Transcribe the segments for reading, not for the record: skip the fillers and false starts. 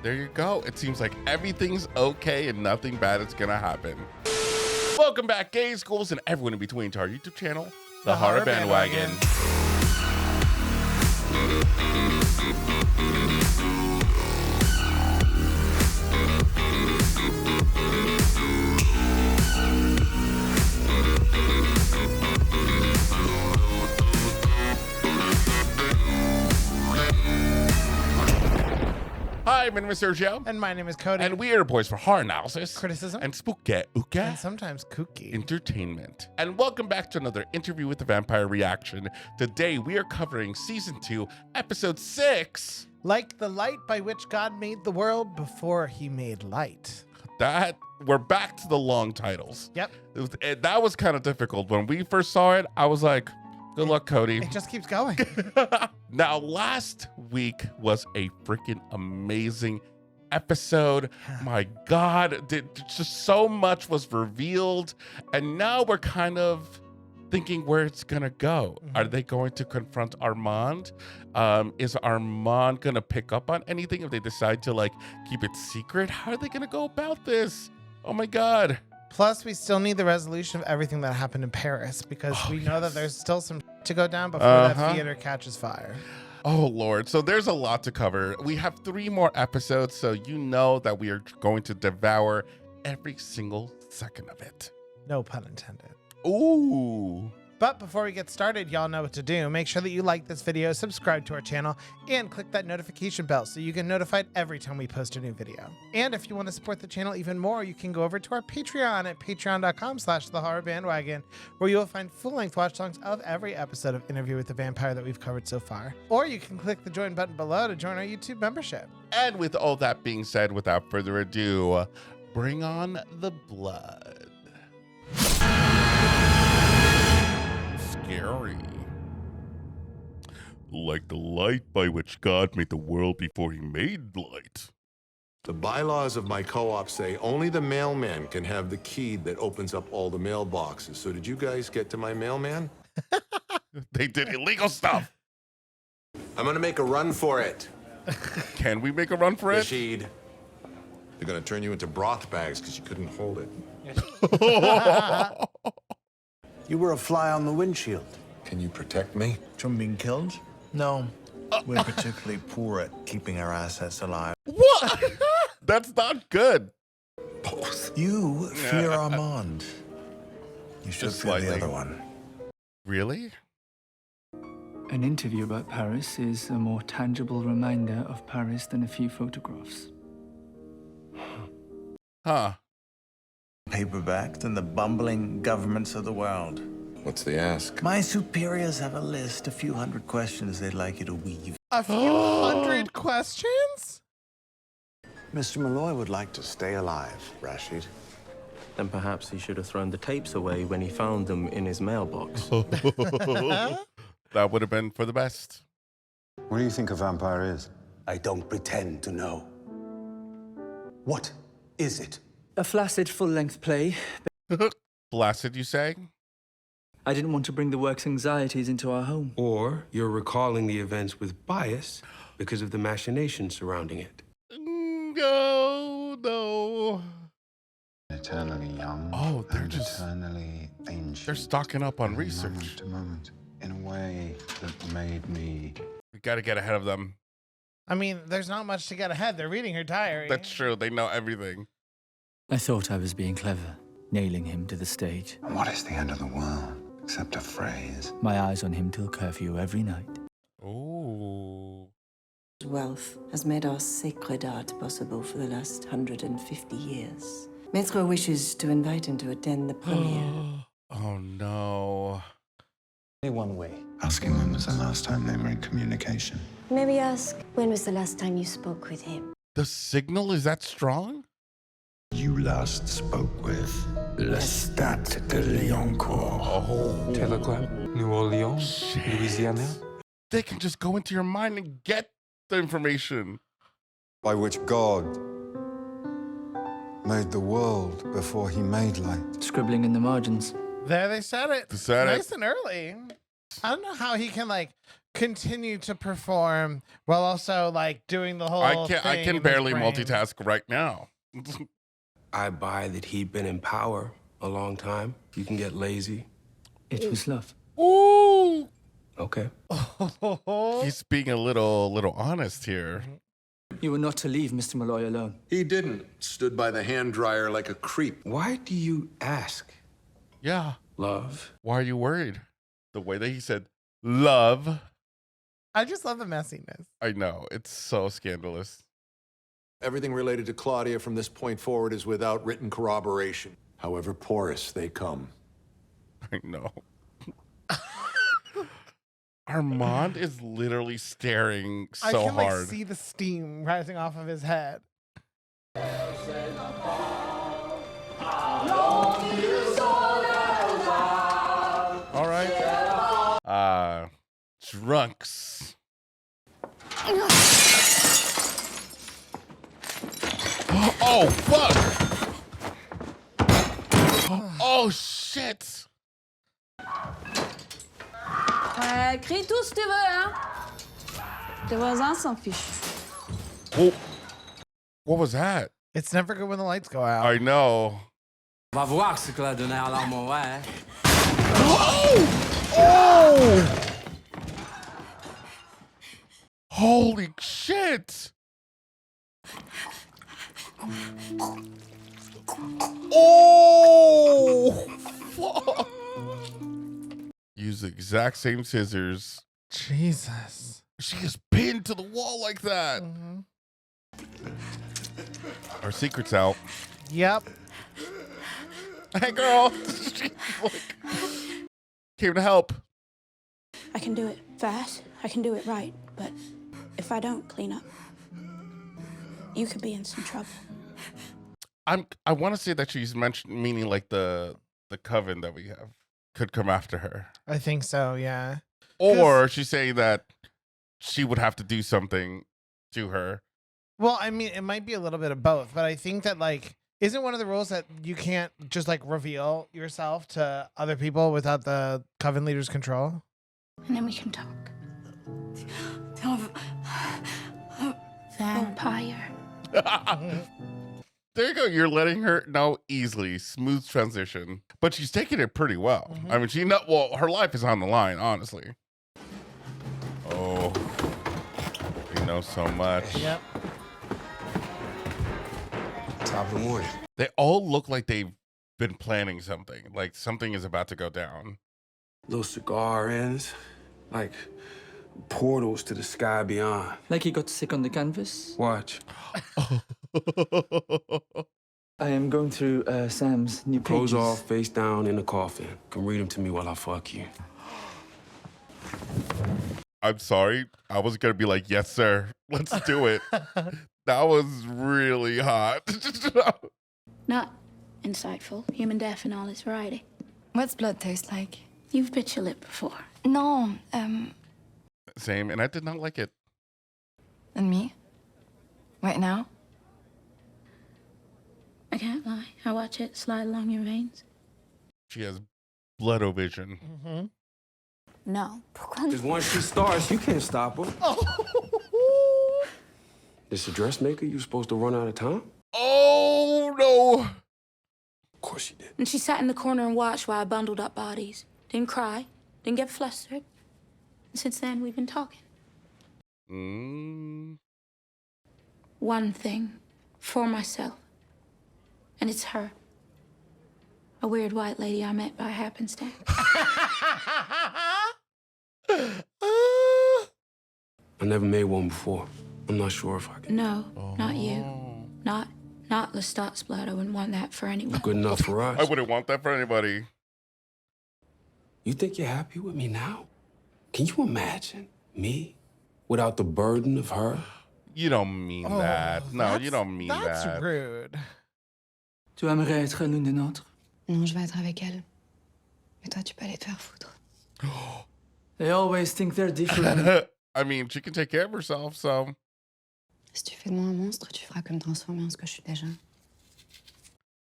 There you go. It seems like everything's okay and nothing bad is gonna happen. Welcome back, gays, ghouls, and everyone in between to our YouTube channel, The Horror Bandwagon. Hi, my name is Sergio. And my name is Cody. And we are the boys for horror analysis, criticism, and spooky and sometimes kooky entertainment. And welcome back to another interview with the vampire reaction. Today we are covering season 2, episode 6. Like the light by which God made the world before he made light. We're back to the long titles. Yep. That was kind of difficult. When we first saw it, I was like, good luck, Cody. It just keeps going. Now, last week was a freaking amazing episode. My God, just so much was revealed. And now we're kind of thinking where it's going to go. Are they going to confront Armand? Is Armand going to pick up on anything if they decide to like keep it secret? How are they going to go about this? Oh my God. Plus, we still need the resolution of everything that happened in Paris because we know that there's still some to go down before that theater catches fire. Oh, Lord. So there's a lot to cover. We have 3 more episodes, so you know that we are going to devour every single second of it. No pun intended. Ooh. But before we get started, y'all know what to do. Make sure that you like this video, subscribe to our channel, and click that notification bell so you get notified every time we post a new video. And if you want to support the channel even more, you can go over to our Patreon at patreon.com/thehorrorbandwagon, where you will find full-length watch songs of every episode of Interview with the Vampire that we've covered so far. Or you can click the join button below to join our YouTube membership. And with all that being said, without further ado, bring on the blood. Scary. Like the light by which God made the world before he made light. The bylaws of my co-op say only the mailman can have the key that opens up all the mailboxes. So did you guys get to my mailman? They did illegal stuff. I'm gonna make a run for it. Can we make a run for it? Rashid, they're gonna turn you into broth bags because you couldn't hold it. You were a fly on the windshield. Can you protect me? From being killed? No. We're particularly poor at keeping our assets alive. What? That's not good. Both. You fear Armand. You should Just fear the slightly. other one. Really? An interview about Paris is a more tangible reminder of Paris than a few photographs. Huh. Paperback than the bumbling governments of the world. What's the ask? My superiors have a list, a few hundred questions they'd like you to weave. A few hundred questions? Mr. Malloy would like to stay alive, Rashid. Then perhaps he should have thrown the tapes away when he found them in his mailbox. That would have been for the best. What do you think a vampire is? I don't pretend to know. What is it? A flaccid full-length play. Blasted, you say? I didn't want to bring the work's anxieties into our home. Or you're recalling the events with bias because of the machinations surrounding it. No. Eternally young. Oh, they're and just eternally ancient. They're stocking up on from research. Moment to moment, in a way that made me. We got to get ahead of them. I mean, there's not much to get ahead. They're reading her diary. That's true. They know everything. I thought I was being clever, nailing him to the stage. And what is the end of the world except a phrase? My eyes on him till curfew every night. Ooh. Wealth has made our sacred art possible for the last 150 years. Maître wishes to invite him to attend the premiere. Oh, no. Only one way. Asking when was the last time they were in communication? Maybe ask, when was the last time you spoke with him? The signal is that strong? You last spoke with Lestat de Lioncourt. Oh. Telegram, New Orleans, Louisiana. They can just go into your mind and get the information. By which God made the world before he made light. Scribbling in the margins. There they said it. They said it. Nice and early. I don't know how he can like continue to perform while also like doing the whole I thing can in his barely brain. multitask right now. I buy that he'd been in power a long time. You can get lazy. It was love. Ooh. Okay. He's being a little honest here. You were not to leave Mr. Malloy alone. He didn't. Stood by the hand dryer like a creep. Why do you ask? Yeah. Love. Why are you worried? The way that he said love. I just love the messiness. I know. It's so scandalous. Everything related to Claudia from this point forward is without written corroboration. However porous they come. I know. Armand is literally staring so I can hard. like see the steam rising off of his head. All right. Drunks. Oh, fuck. Oh, shit. Crie tout si tu veux, hein? Tes voisins s'en fichent. Oh, what was that? It's never good when the lights go out. I know. Va voir ce que la donner à l'amour, ouais. Oh! Holy shit! Oh! Fuck. Use the exact same scissors. Jesus. She is pinned to the wall like that. Our secret's out. Yep. Hey, girl. Came to help. I can do it fast, I can do it right, but if I don't clean up, you could be in some trouble. I want to say that she's meaning like the coven that we have could come after her. I think so, yeah. Or she's saying that she would have to do something to her. Well, I mean, it might be a little bit of both, but I think that like, isn't one of the rules that you can't just like reveal yourself to other people without the coven leader's control? And then we can talk. Vampire. There you go. You're letting her know easily. Smooth transition. But she's taking it pretty well. I mean, well, her life is on the line, honestly. Oh, you know so much. Yep. Top of the morning. They all look like they've been planning something. Like something is about to go down. Little cigar ends, like portals to the sky beyond. Like he got sick on the canvas. Watch. I am going through Sam's new Clothes pages. off, face down in the coffin. Can read them to me while I fuck you. I'm sorry. I was going to be like, yes, sir. Let's do it. That was really hot. Not insightful, human death in all its variety. What's blood taste like? You've bit your lip before. No, Same, and I did not like it. and me? Right now? I can't lie. I watch it slide along your veins. She has blood-o-vision. No. Because once she starts, you can't stop her. This a dressmaker? You supposed to run out of time? Oh, no. Of course you did. And she sat in the corner and watched while I bundled up bodies. Didn't cry. Didn't get flustered. And since then, we've been talking. One thing. For myself. And it's her. A weird white lady I met by happenstance. I never made one before. I'm not sure if I can. No, not you. Not Lestat's blood. I wouldn't want that for anyone. Good enough for us. I wouldn't want that for anybody. You think you're happy with me now? Can you imagine me without the burden of her? You don't mean that. No, you don't mean That's that. rude. Tu aimerais être l'une des nôtres? Non, je vais être avec elle. Mais toi, tu peux aller te faire foutre. They always think they're different. I mean, she can take care of herself, so. Si tu fais de moi un monstre, tu feras que me transformer en ce que je suis déjà.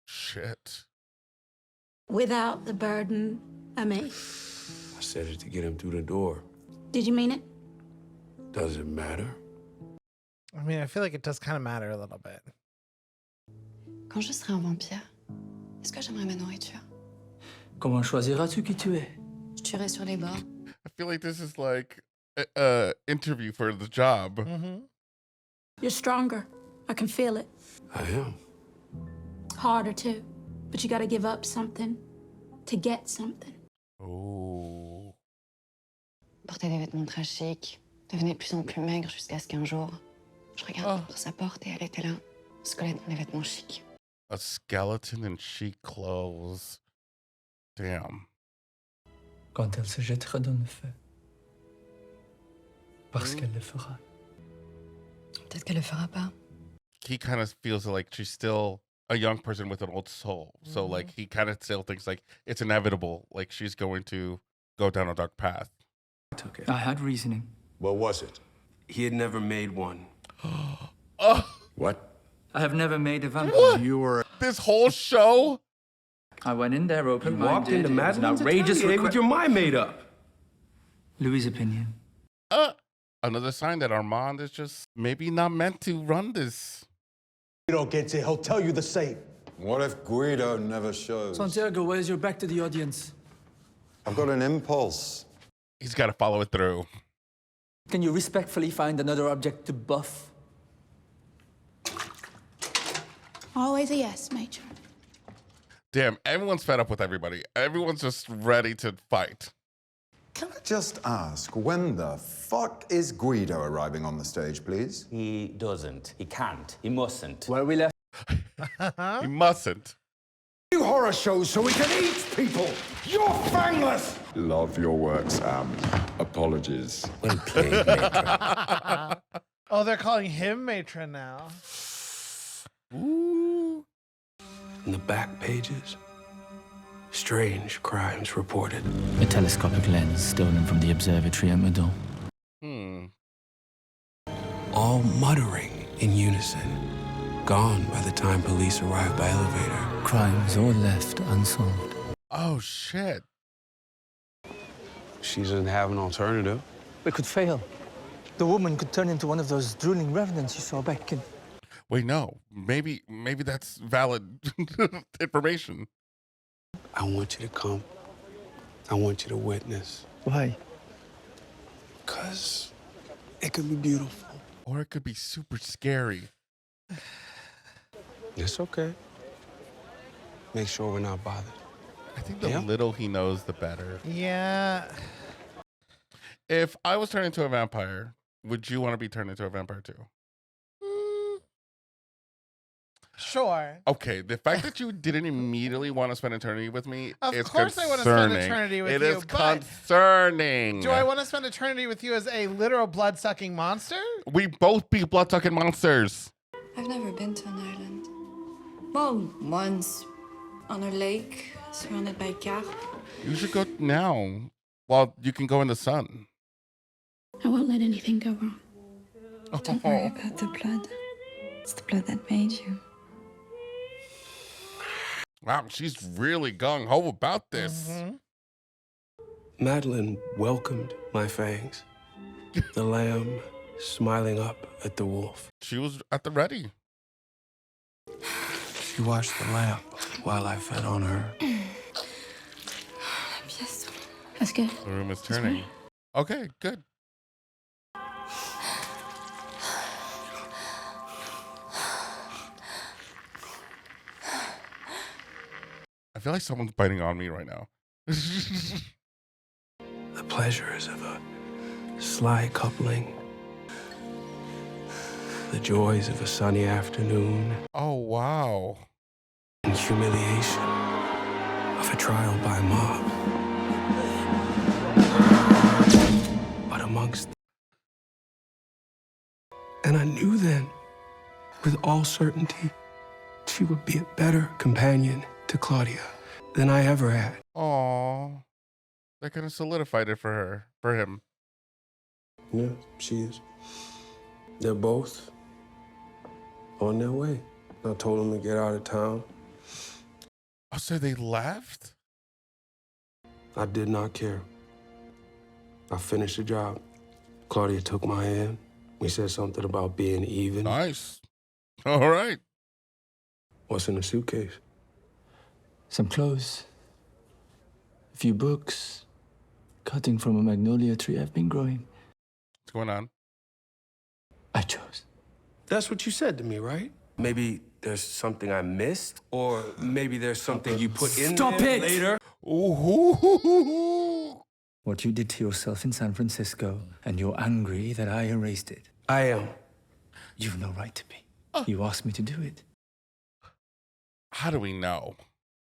Shit. Without the burden of me. I said it to get him through the door. Did you mean it? Does it matter? I mean, I feel like it does kind of matter a little bit. Quand je serai un vampire, est-ce que j'aimerais ma nourriture? Comment choisiras-tu qui tu es? Je tuerai sur les bords. I feel like this is like a interview for the job. You're stronger. I can feel it. I am. Harder too. But you gotta give up something to get something. Oh. Porter des vêtements très chics, devenait de plus en plus maigre jusqu'à ce qu'un jour, je regarde contre sa porte et elle était là, squelette dans des vêtements chics. A skeleton in chic clothes. Damn. Quand elle se jettera dans le feu. Parce qu'elle le fera. Peut-être qu'elle le fera pas. He kind of feels like she's still a young person with an old soul. So like he kind of still thinks like it's inevitable. Like she's going to go down a dark path. I had reasoning. What was it? He had never made one. What? I have never made a vampire. You were... This whole show? I went in there open-minded. Walked into It was an Madeline's outrageous atelier with your mind made up. Louis' opinion. Another sign that Armand is just maybe not meant to run this. Guido gets here, he'll tell you the same. What if Guido never shows? Santiago, where's your back to the audience? I've got an impulse. He's got to follow it through. Can you respectfully find another object to buff? Always a yes, Major. Damn, everyone's fed up with everybody. Everyone's just ready to fight. Can I just ask, when the fuck is Guido arriving on the stage, please? He doesn't. He can't. He mustn't. Where we left. He mustn't. Do horror shows so we can eat people. You're fangless. Love your work, Sam. Apologies. Well played, Major. Oh, they're calling him matron now. Ooh. In the back pages, strange crimes reported. A telescopic lens stolen from the observatory at Meudon. All muttering in unison. Gone by the time police arrived by elevator. Crimes all left unsolved. Oh, shit. She doesn't have an alternative. We could fail. The woman could turn into one of those drooling revenants you saw back in... Wait, no. Maybe that's valid information. I want you to come. I want you to witness. Why? Because it could be beautiful. Or it could be super scary. It's okay. Make sure we're not bothered. I think the little he knows, the better. Yeah. If I was turned into a vampire, would you want to be turned into a vampire too? Sure. Okay, the fact that you didn't immediately want to spend eternity with me is course concerning. I want to spend eternity with It you, is but concerning. do I want to spend eternity with you as a literal blood-sucking monster? We both be blood-sucking monsters. I've never been to an island. Well, once on a lake surrounded by carp. You should go now while you can go in the sun. I won't let anything go wrong. Don't worry about the blood. It's the blood that made you. Wow, she's really gung-ho about this. Madeline welcomed my fangs. The lamb smiling up at the wolf. She was at the ready. She watched the lamp while I fed on her. That's good. The room is turning. Okay, good. I feel like someone's biting on me right now. The pleasures of a sly coupling. The joys of a sunny afternoon. Oh, wow. And humiliation of a trial by mob. But amongst... And I knew then, with all certainty, she would be a better companion to Claudia than I ever had. Aww. That kind of solidified it for him. Yeah, she is. They're both on their way. I told them to get out of town. Oh, so they left? I did not care. I finished the job. Claudia took my hand. We said something about being even. Nice. All right. What's in the suitcase? Some clothes. A few books. Cutting from a magnolia tree I've been growing. What's going on? I chose. That's what you said to me, right? Maybe there's something I missed, or maybe there's something you put in Stop there it! later. Ooh. What you did to yourself in San Francisco, and you're angry that I erased it. I am. You've no right to be. You asked me to do it. How do we know?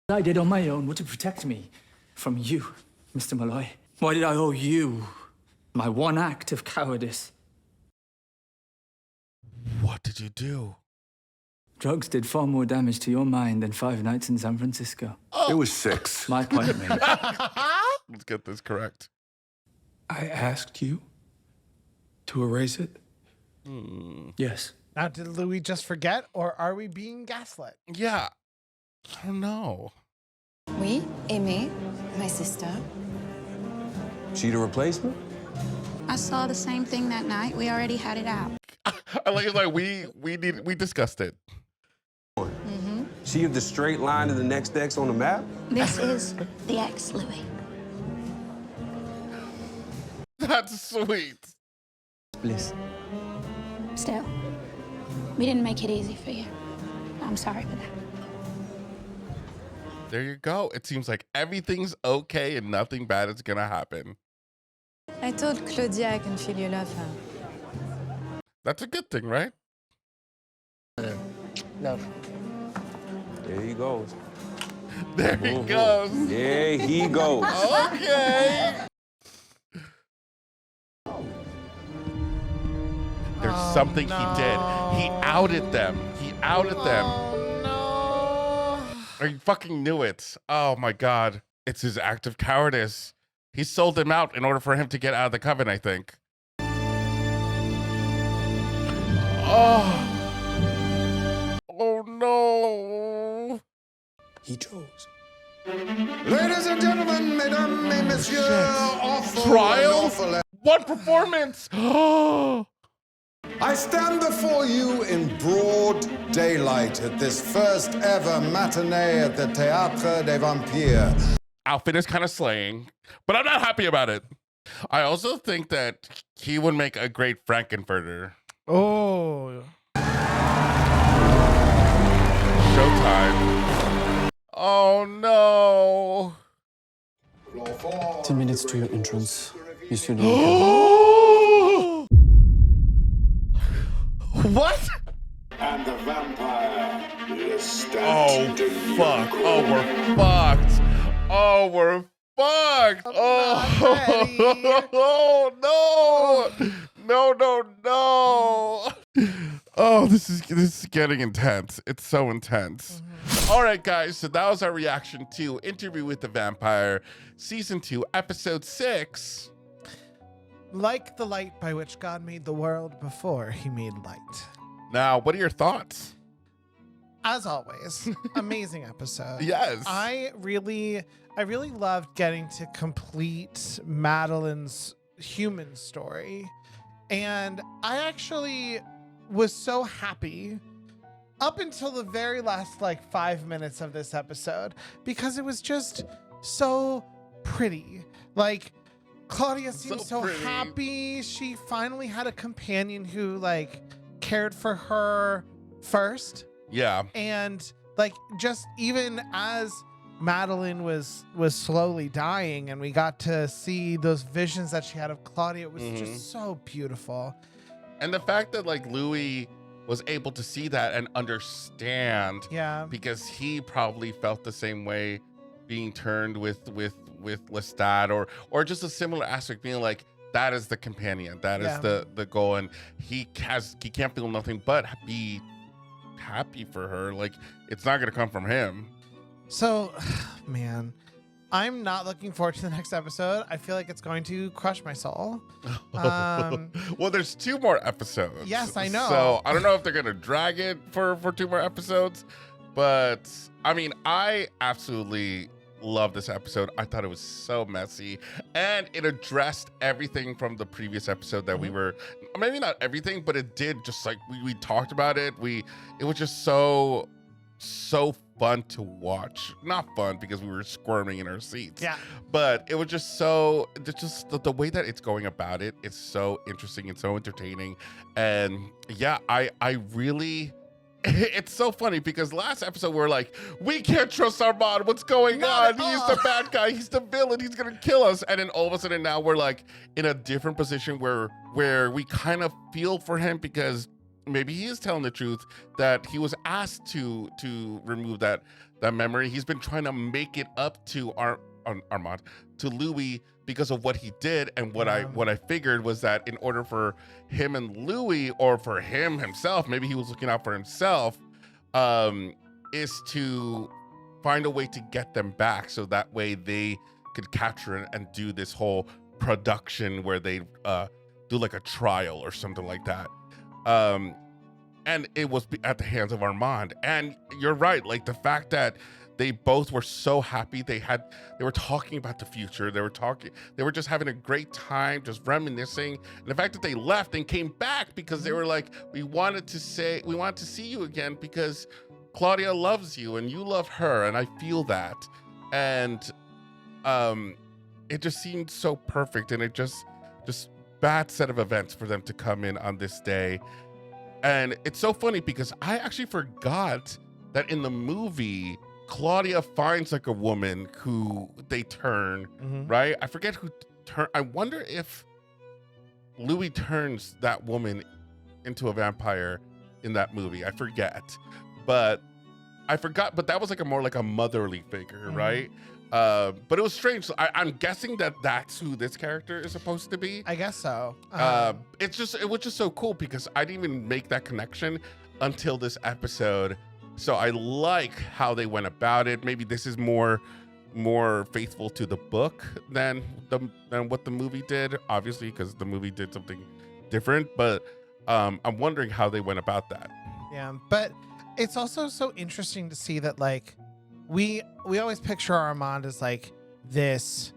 I did on my own was to protect me from you, Mr. Malloy. Why did I owe you my one act of cowardice? What did you do? Drugs did far more damage to your mind than 5 nights in San Francisco. It was 6. My point made. Let's get this correct. I asked you to erase it? Yes. Now, did Louis just forget, or are we being gaslit? Yeah. I don't know. Oui, Aimée, my sister. She the replacement? I saw the same thing that night. We already had it out. I like we discussed it. She the straight line to the next X on the map? This is the ex, Louis. That's sweet. Bliss. Still, we didn't make it easy for you. I'm sorry for that. There you go. It seems like everything's okay and nothing bad is gonna happen. I told Claudia I can feel your love. That's a good thing, right? Love. There he goes. There he goes. There he goes. Okay. There's something he did. He outed them. He outed them. Oh, no. I fucking knew it. Oh my God. It's his act of cowardice. He sold him out in order for him to get out of the coven, I think. Oh. Oh no. He chose. Ladies and gentlemen, mesdames et messieurs, Trial? What performance? I stand before you in broad daylight at this first ever matinee at the Théâtre des Vampires. Outfit is kind of slaying, but I'm not happy about it. I also think that he would make a great Frankenfurter. Oh. Showtime. Oh no. 10 minutes to your entrance. You should What? And the vampire is Oh, fuck. Oh, we're fucked. Oh, we're fucked. Oh, no. No, no, no. Oh, this is getting intense. It's so intense. All right, guys. So that was our reaction to Interview with the Vampire, Season 2, Episode 6. Like the light by which God made the world before he made light. Now, what are your thoughts? As always, amazing episode. Yes. I really loved getting to complete Madeline's human story. And I actually was so happy up until the very last 5 minutes of this episode, because it was just so pretty. Claudia seemed so happy. She finally had a companion who cared for her first. Yeah. And just even as Madeline was slowly dying and we got to see those visions that she had of Claudia, it was just so beautiful. And the fact that Louis was able to see that and understand, because he probably felt the same way being turned with Lestat, or just a similar aspect, being that is the companion, that is the goal, and he can't feel nothing but be happy for her. It's not gonna come from him. So, man, I'm not looking forward to the next episode. I feel like it's going to crush my soul. Well, there's 2 more episodes. Yes, I know. So I don't know if they're gonna drag it for 2 more episodes, but I mean, I absolutely love this episode. I thought it was so messy, and it addressed everything from the previous episode that we were, maybe not everything, but it did. Just like we talked about it. It was just so fun to watch. Not fun because we were squirming in our seats. Yeah. But it was just so, just the way that it's going about it, it's so interesting and so entertaining. And yeah, I really, it's so funny because last episode we're like, we can't trust Armand. What's going on? He's the bad guy. He's the villain. He's gonna kill us. And then all of a sudden now we're like in a different position where we kind of feel for him because maybe he is telling the truth that he was asked to remove that memory. He's been trying to make it up to Armand, to Louis, because of what he did. And what I figured was that in order for him and Louis, or for him himself, maybe he was looking out for himself, is to find a way to get them back, so that way they could capture it and do this whole production where they do like a trial or something like that. And it was at the hands of Armand. And you're right, like the fact that they both were so happy. They were talking about the future. They were just having a great time, just reminiscing. And the fact that they left and came back because they were like, we wanted to see you again because Claudia loves you and you love her, and I feel that. And it just seemed so perfect, and it just bad set of events for them to come in on this day. And it's so funny because I actually forgot that in the movie, Claudia finds like a woman who they turn, right? I forget who turn. I wonder if Louis turns that woman into a vampire in that movie. I forget, but that was like more like a motherly figure, right? But it was strange. So I'm guessing that that's who this character is supposed to be. I guess so. It was just so cool because I didn't even make that connection until this episode. So I like how they went about it. Maybe this is more faithful to the book than what the movie did, obviously, because the movie did something different. But I'm wondering how they went about that. Yeah, but it's also so interesting to see that, like, we always picture Armand as like this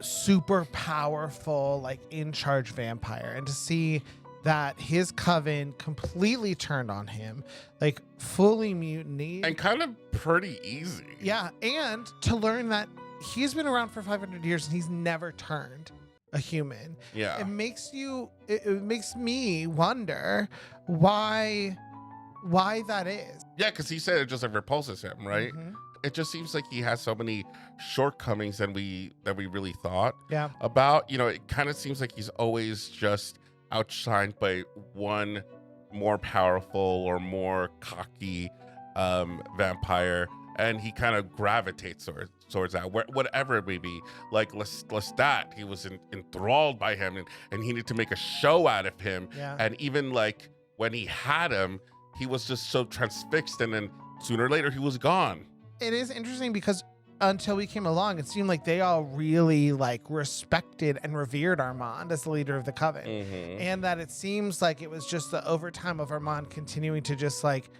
super powerful, like in charge vampire, and to see that his coven completely turned on him, like fully mutinied, and kind of pretty easy. Yeah, and to learn that he's been around for 500 years and he's never turned a human. Yeah, it makes me wonder why that is. Yeah, because he said it just like repulses him, right? It just seems like he has so many shortcomings than we really thought about. You know, it kind of seems like he's always just outshined by one more powerful or more cocky vampire, and he kind of gravitates towards that, whatever it may be. Like Lestat, he was enthralled by him, and he needed to make a show out of him. And even like when he had him, he was just so transfixed, and then sooner or later he was gone. It is interesting because until we came along, it seemed like they all really like respected and revered Armand as the leader of the coven. And that it seems like it was just the overtime of Armand continuing to just like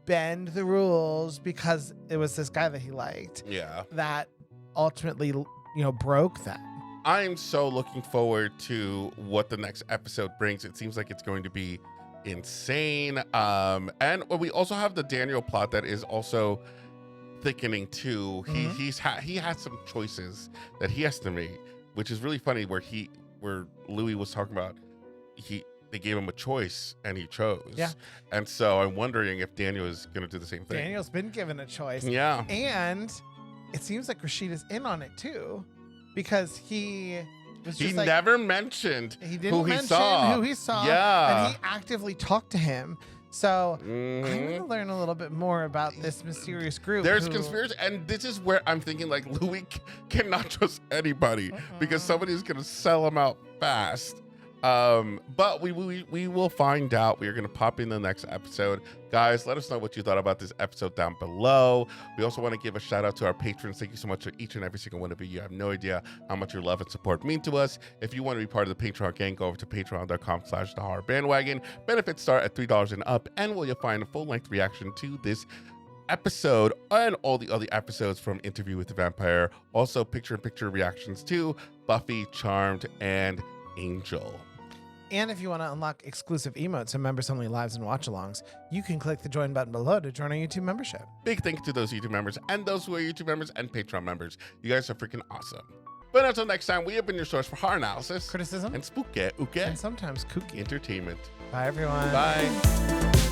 bend the rules because it was this guy that he liked. Yeah. That ultimately, you know, broke that. I am so looking forward to what the next episode brings. It seems like it's going to be insane. And we also have the Daniel plot that is also thickening too. He has some choices that he has to make, which is really funny, where Louis was talking about they gave him a choice and he chose. Yeah. And so I'm wondering if Daniel is going to do the same thing. Daniel's been given a choice. Yeah. And it seems like Rashida's in on it too, because he never mentioned who he saw. Yeah. And he actively talked to him. So I'm going to learn a little bit more about this mysterious group. There's conspiracy, and this is where I'm thinking like Louis cannot trust anybody because somebody's going to sell him out fast. But we will find out. We are going to pop in the next episode. Guys, let us know what you thought about this episode down below. We also want to give a shout out to our patrons. Thank you so much for each and every single one of you. You have no idea how much your love and support mean to us. If you want to be part of the Patreon gang, go over to patreon.com/thehorrorbandwagon. Benefits start at $3 and up, and you'll find a full-length reaction to this episode and all the other episodes from Interview with the Vampire. Also, picture-in-picture reactions to Buffy, Charmed, and Angel. And if you want to unlock exclusive emotes and members-only lives and watch-alongs, you can click the join button below to join our YouTube membership. Big thank you to those YouTube members and those who are YouTube members and Patreon members. You guys are freaking awesome. But until next time, we have been your source for horror analysis, criticism, and spooky, and sometimes kooky entertainment. Bye, everyone. Bye.